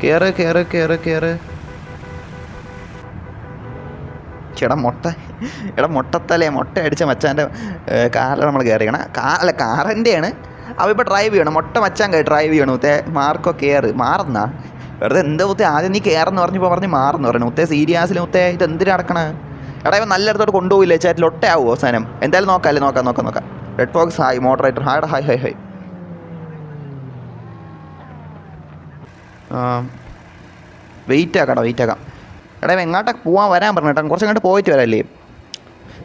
കയറ് കയറ് കയറ് കയറ്. മുട്ടത്തലേ മുട്ട അടിച്ച മച്ചാൻ്റെ കാറിൽ നമ്മൾ കയറിക്കണം. കാറിൻ്റെയാണ് അപ്പോൾ ഇപ്പോൾ ഡ്രൈവ് ചെയ്യണം. മച്ചാൻ ഡ്രൈവ് ചെയ്യണം. മുത്തേ മാർക്കോ കയറ്. മാറുന്നാ വെറുതെ എന്താ മുത്തേ ആദ്യം നീ കയറെന്ന് പറഞ്ഞ് മാറുന്നു പറഞ്ഞു. മുത്തേ സീരിയസിൽ മുത്തേ ഇത് എന്തിനാ നടക്കണേ? ഇവൻ നല്ലയിടത്തോട്ട് കൊണ്ടുപോയില്ലേ ചാറ്റിൽ ഒട്ടയാവും അവസാനം. എന്തായാലും നോക്കാം. Red fox hi moderator hi hi hi hi. Wait ആക്കാം. ഇവൻ എങ്ങോട്ടൊക്കെ പോകാൻ വരാൻ പറഞ്ഞു കേട്ടോ. കുറച്ച് അങ്ങോട്ട് പോയിട്ട് വരാല്ലേ.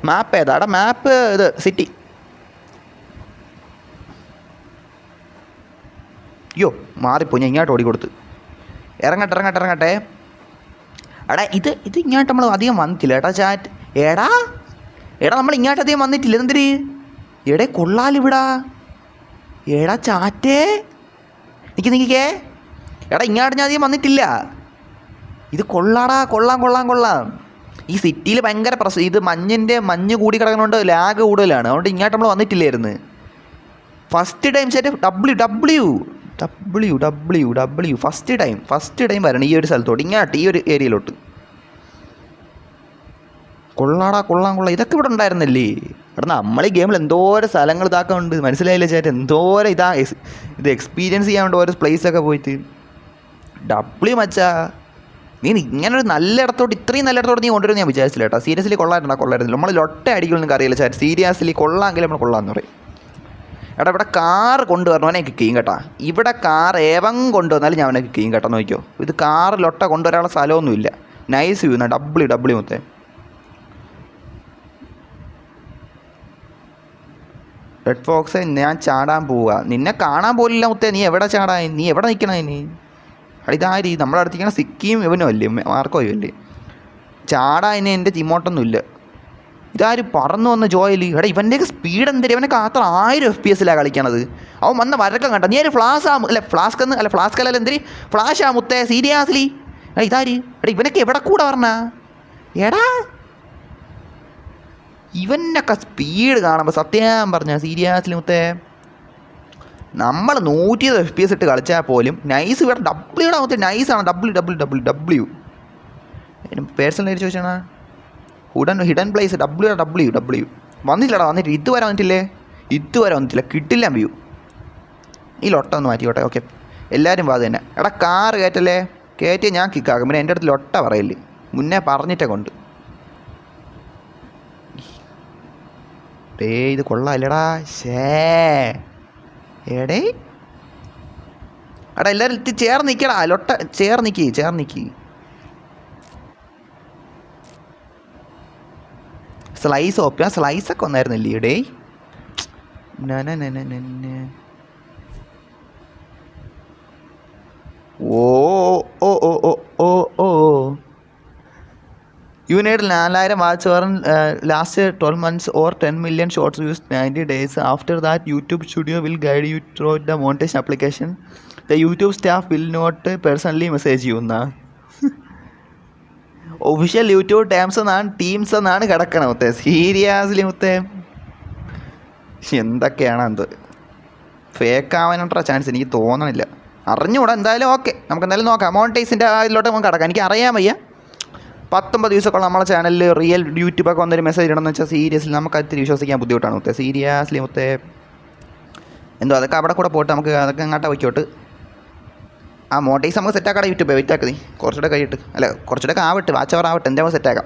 മാപ്പ് ഏതാ? മാപ്പ് ഇത് സിറ്റി. അയ്യോ മാറിപ്പോ, ഞാൻ ഇങ്ങോട്ട് ഓടിക്കൊടുത്ത്. ഇറങ്ങട്ടെ. ഇത് ഇങ്ങോട്ട് നമ്മൾ അധികം വന്നിട്ടില്ല ഏട്ടാ ചാറ്റ്. എടാ നമ്മൾ ഇങ്ങോട്ട് അധികം വന്നിട്ടില്ല. എന്തിരി കൊള്ളാലിവിടാ. ചാറ്റേ നിൽക്കേ. ഇങ്ങോട്ട് ഞാൻ അധികം വന്നിട്ടില്ല. ഇത് കൊള്ളാടാ. കൊള്ളാം. ഈ സിറ്റിയിൽ ഭയങ്കര പ്രശ്നം. ഇത് മഞ്ഞ് കൂടി കിടക്കുന്നതുകൊണ്ട് ലാഗ് കൂടുതലാണ്. അതുകൊണ്ട് ഇങ്ങോട്ട് നമ്മൾ വന്നിട്ടില്ലായിരുന്നു. First time set W first time വരണം ഈ ഒരു സ്ഥലത്തോട്ട്, ഇങ്ങോട്ട് ഈ ഒരു ഏരിയയിലോട്ട്. കൊള്ളാം. ഇതൊക്കെ ഇവിടെ ഉണ്ടായിരുന്നല്ലേ? നമ്മൾ ഈ ഗെയിമിൽ എന്തോരം സ്ഥലങ്ങൾ ഇതാക്കുന്നുണ്ട്, മനസ്സിലായില്ലേ ചേട്ടൻ? എന്തോരം ഇത് എക്സ്പീരിയൻസ് ചെയ്യാനുണ്ട് ഓരോ പ്ലേസൊക്കെ പോയിട്ട്. ഡബ്ല്യു മച്ചാ, നീ ഇങ്ങനെ ഒരു നല്ല ഇടത്തോട്ട്, ഇത്രയും നല്ല ഇടത്തോട്ട് നീ കൊണ്ടുവരും ഞാൻ വിചാരിച്ചില്ല കേട്ടോ. സീരിയസ്ലി കൊള്ളായിരുന്നില്ല. നമ്മൾ ലൊട്ട അടിക്കുമെന്ന് നിങ്ങൾക്ക് അറിയില്ല ചേട്ടൻ. സീരിയസ്ലി കൊള്ളാമെങ്കിൽ നമ്മൾ കൊള്ളാമെന്ന് പറയും. ഇവിടെ കാർ കൊണ്ടുവരണവനെ കിക്ക് ചെയ്യും കേട്ടോ. ഇവിടെ കാർ ഏവം കൊണ്ടുവന്നാലും ഞാൻ അവനെ കിക്ക് ചെയ്യും കേട്ടോ. നോക്കിയോ, ഇത് കാർ ലൊട്ട കൊണ്ടുവരാനുള്ള സ്ഥലമൊന്നുമില്ല. നൈസ് വ്യൂ എന്നാ. ഡബ്ല്യു മുത്തേ. റെഡ് ഫോക്സ് ഞാൻ ചാടാൻ പോവുക. നിന്നെ കാണാൻ പോലില്ല മുത്തേ. നീ എവിടെ ചാടാൻ? നീ എവിടെ നിൽക്കണേ? നീ ഇതാരി നമ്മുടെ അടുത്തിരിക്കണ സിക്കിയും ഇവനും അല്ലേ, മാർക്കോയും അല്ലേ? ചാടാൻ എൻ്റെ ഇമോട്ടൊന്നുമില്ല. ഇതാര് പറന്നു വന്ന ജോയിൽ. ഇവൻ്റെയൊക്കെ സ്പീഡ് എന്തിനാ? ഇവനൊക്കെ അത്ര 1000 FPS കളിക്കണത്. അവൻ വന്ന വരക്കം കണ്ട. നീ ഒരു ഫ്ലാസ്ക് അല്ല എന്തിരി ഫ്ലാഷാ മുത്തേ. സീരിയസ്ലി ഇതാര്? ഇവനൊക്കെ എവിടെ കൂടെ പറഞ്ഞ? ഇവനൊക്കെ സ്പീഡ് കാണുമ്പോൾ സത്യം പറഞ്ഞ സീരിയസ്ലി മുത്തേ, നമ്മൾ 120 FPS ഇട്ട് കളിച്ചാൽ പോലും നൈസ്. ഇവിടെ ഡബ്ല്യൂടെ മുത്തേ നൈസാണ്. ഡബ്ല്യു പേഴ്സണലായിട്ട് ചോദിച്ചാണ്. ഹിഡൻ പ്ലേസ് ഡബ്ല്യു വന്നിട്ടില്ലടാ. ഇതുവരെ വന്നിട്ടില്ല. കിട്ടില്ല വ്യൂ. ഈ ലൊട്ട ഒന്ന് മാറ്റിക്കോട്ടെ. ഓക്കെ എല്ലാവരും വാ തന്നെ. കാറ് കയറ്റല്ലേ. കയറ്റിയ ഞാൻ കിക്കാക്കും. പിന്നെ എൻ്റെ അടുത്ത് ലൊട്ട പറയില്ലേ, മുന്നേ പറഞ്ഞിട്ടേ കൊണ്ട്. ഇത് കൊള്ളാമല്ലേടാ. എല്ലാവരും ചേർന്ന് നിൽക്കടാ. ലൊട്ട ചേർന്ന് നിൽക്കി. സ്ലൈസൊക്കെ വന്നായിരുന്നില്ലേ ഇവിടെ? You need 4000 watch hour last 12 months or 10 million short views 90 days. After that, YouTube Studio will guide you through the monetization application. The YouTube staff will not personally message you. Official YouTube teams എന്നാണ് കിടക്കണത് മുത്തേ. Seriously മുത്തേ എന്തൊക്കെയാണ് എന്ത് fake ആവാനുള്ള chance എനിക്ക് തോന്നണില്ല. അറിഞ്ഞുകൂടാ. എന്തായാലും ഓക്കെ, നമുക്ക് എന്തായാലും നോക്കാം. മോണിറ്റൈസിൻ്റെ ഇതിലോട്ട് നമുക്ക് കിടക്കാം. എനിക്ക് അറിയാൻ വയ്യ. 19 ദിവസമൊക്കെ നമ്മളെ ചാനലിൽ റിയൽ യൂട്യൂബൊക്കെ വന്നൊരു മെസ്സേജ് ഇടണമെന്ന് വെച്ചാൽ സീരിയസ്ലി നമുക്ക് അതിൽ വിശ്വസിക്കാൻ ബുദ്ധിമുട്ടാണ് മുത്തേ. സീരിയസ്ലി മുത്തേ എന്തോ അതൊക്കെ അവിടെ കൂടെ പോയിട്ട് നമുക്ക് അതൊക്കെ അങ്ങോട്ട് വയ്ക്കോട്ട്. ആ മോട്ടൈസ് നമുക്ക് സെറ്റാക്കാം. യൂട്യൂബ് വെയിറ്റാക്കി. നീ കുറച്ചുകൂടെ ആവട്ടെ. വാച്ച് അവർ ആവട്ടെ. എന്താ സെറ്റാക്കാം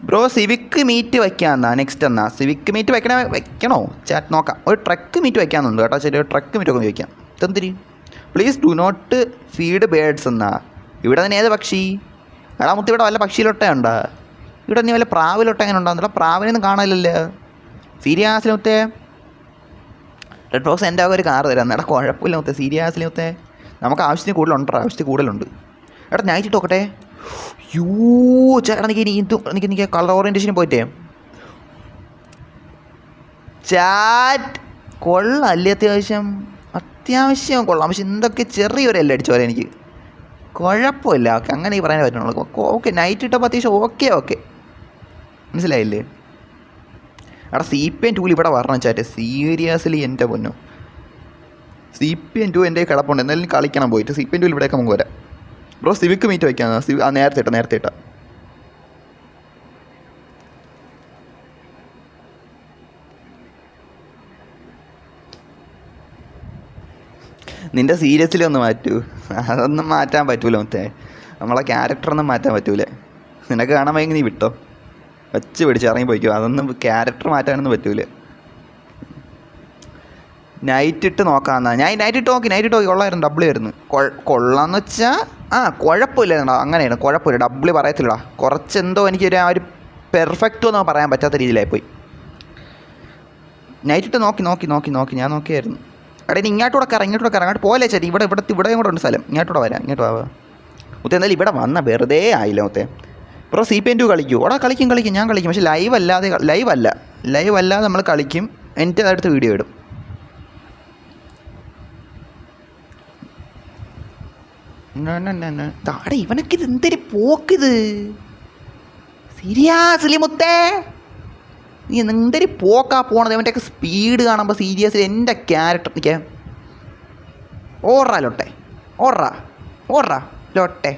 ബ്രോ. സിവിക്ക് മീറ്റ് വയ്ക്കാമെന്നാ നെക്സ്റ്റ് എന്നാ. സിവിക്ക് മീറ്റ് വെക്കണോ ചാറ്റ്? നോക്കാം. ഒരു ട്രക്ക് മീറ്റ് വയ്ക്കാമെന്നുണ്ട് കേട്ടോ. ശരി, ഒരു ട്രക്ക് മീറ്റ് ഒക്കെ വയ്ക്കാം. ഇതെന്തിരി? Please do not feed birds എന്നാ. ഇവിടെ തന്നെ ഏത് പക്ഷി? മുത്ത് ഇവിടെ വല്ല പക്ഷിയിലൊട്ടയുണ്ടോ? ഇവിടെ നീ വല്ല പ്രാവിലൊട്ട എങ്ങനെ ഉണ്ടാകുന്നില്ല? പ്രാവിനൊന്നും കാണാനില്ലല്ലേ. സീരിയസ്ലി മുത്തേ റെഡ് ഫോക്സ് എൻ്റെ ഒരു കാർ തരാം. കുഴപ്പമില്ല മുത്തേ. സീരിയസ്ലി മുത്തേ നമുക്ക് ആവശ്യത്തിന് കൂടുതലുണ്ട്. നൈറ്റ് നോക്കട്ടെ. ചേട്ടാ എനിക്ക് കളർ ഓറിയൻറ്റേഷന് പോയിട്ടേ. ചാറ്റ് കൊള്ളാല്ലേ? അത്യാവശ്യം കൊള്ളാം. പക്ഷെ എന്തൊക്കെ ചെറിയൊരു എല്ലാം അടിച്ചു പോലെ എനിക്ക്. കുഴപ്പമില്ല. ഓക്കെ, അങ്ങനെ ഈ പറയാൻ പറ്റുള്ളൂ. ഓക്കെ നൈറ്റ് ഇട്ടപ്പോൾ അത്യാവശ്യം ഓക്കെ മനസ്സിലായില്ലേ? CPM ടൂൾ ഇവിടെ വരണം ചാറ്റ്. സീരിയസ്ലി എൻ്റെ പൊന്നു CPN2 എൻ്റെ കിടപ്പുണ്ട്, എന്തായാലും കളിക്കണം പോയിട്ട്. CPN2 ഇവിടേക്ക് നമുക്ക് വരാം. ബ്രോ സിവിക്ക് മീറ്റ് വയ്ക്കാം. നേരത്തെ ഇട്ടാ. നിൻ്റെ സീരിയസ്ലി ഒന്ന് മാറ്റൂ. അതൊന്നും മാറ്റാൻ പറ്റൂല മുത്തേ. നമ്മളെ ക്യാരക്ടറൊന്നും മാറ്റാൻ പറ്റൂല. നിനക്ക് കാണാൻ വൈകി നീ വിട്ടോ, വെച്ച് പിടിച്ച് ഇറങ്ങി പോയിക്കോ. അതൊന്നും ക്യാരക്ടർ മാറ്റാനൊന്നും പറ്റൂല. നൈറ്റ് ഇട്ട് നോക്കാമെന്നാ. ഞാൻ നൈറ്റ് ഇട്ട് നോക്കി കൊള്ളായിരുന്നു. ഡബിൾ ആയിരുന്നു. കൊള്ളാന്ന് വെച്ചാൽ കുഴപ്പമില്ലായിരുന്നോ? അങ്ങനെയാണ്, കുഴപ്പമില്ല. ഡബിൾ പറയത്തില്ലടാ. കുറച്ചെന്തോ എനിക്കൊരു ആ ഒരു പെർഫെക്റ്റ് ഒന്നും പറയാൻ പറ്റാത്ത രീതിയിലായിപ്പോയി. നൈറ്റ് ഇട്ട് നോക്കി ഞാൻ നോക്കിയായിരുന്നു. എടാ ഇനി ഇങ്ങോട്ടൂടെ കയറാം. അങ്ങോട്ട് പോലെ ചേച്ചി. ഇവിടെ കൂടെ ഉണ്ട് സ്ഥലം. ഇങ്ങോട്ടൂടെ വരാം. ഇങ്ങോട്ട് വാ മുത്തേ. എന്തായാലും ഇവിടെ വന്ന വെറുതെ ആയില്ല മുത്തേ. Bro CPN2 കളിക്കൂ. ഓടാ കളിക്കും. ഞാൻ കളിക്കും. പക്ഷേ ലൈവ് അല്ലാതെ നമ്മൾ കളിക്കും. എൻ്റെ അടുത്ത് വീഡിയോ ഇടും. താടെ ഇവനൊക്കിത് എന്തൊരു പോക്കിത്. സീരിയസ്ലി മുത്തേ, നീ എന്തൊരു പോക്കാ പോണത്. ഇവൻ്റെയൊക്കെ സ്പീഡ് കാണുമ്പോൾ സീരിയസ്ലി എൻ്റെ ക്യാരക്ടർ നിൽക്കാൻ. ഓടാ ലോട്ടെ.